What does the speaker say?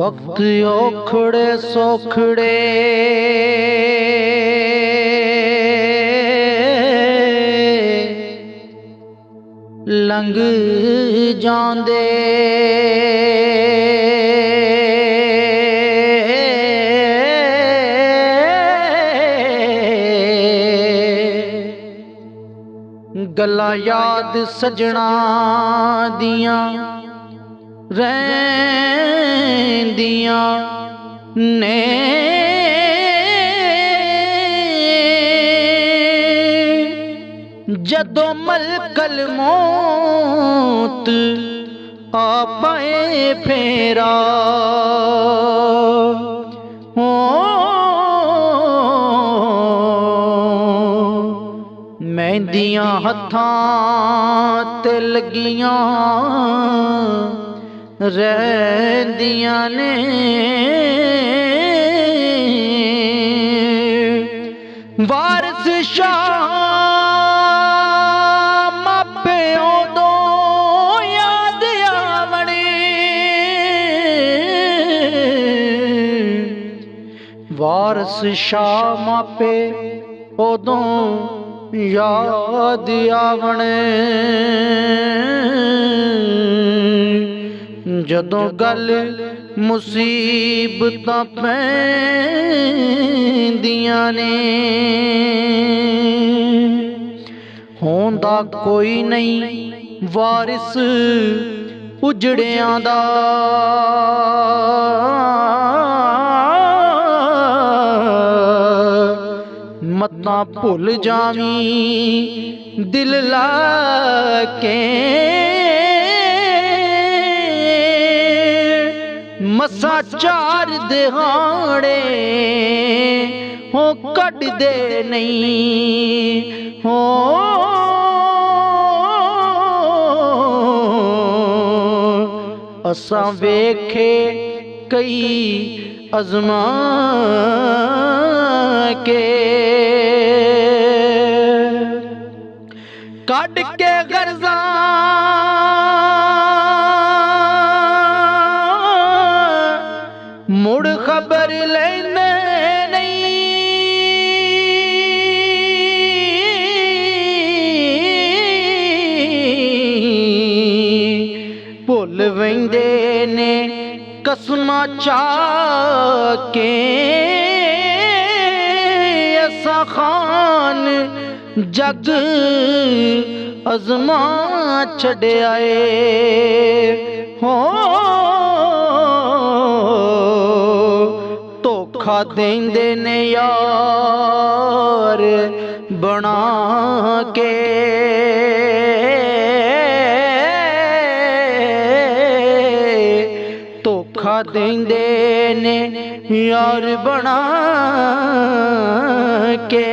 वक्त ओखड़े सोखड़े लंघ जांदे गल्लां याद सजना दियां रहंदियां ने जदों मलकल मौत आ पाए फेरा मेहंदियां हत्थां ते लगियां रहंदियां ने वारस शाह मापे उदों याद आवणे वारस शाह मापे उदों याद आवणे जदों गल मुसीबतां पैंदियां ने होंदा कोई नहीं वारिस उजड़ियां दा मतां भुल जावी दिल ला के मसा चार दिहाड़े हो कट दे नहीं हो असां वेखे कई अज़मा के कट के गर्जा मुड़ खबर लेंदे नहीं भुल वेंदे ने कसमां चा के असा खान जग अज़मा छड़िया हो धोखा देंदे ने यार बना के धोखा देंदे ने यार बना के।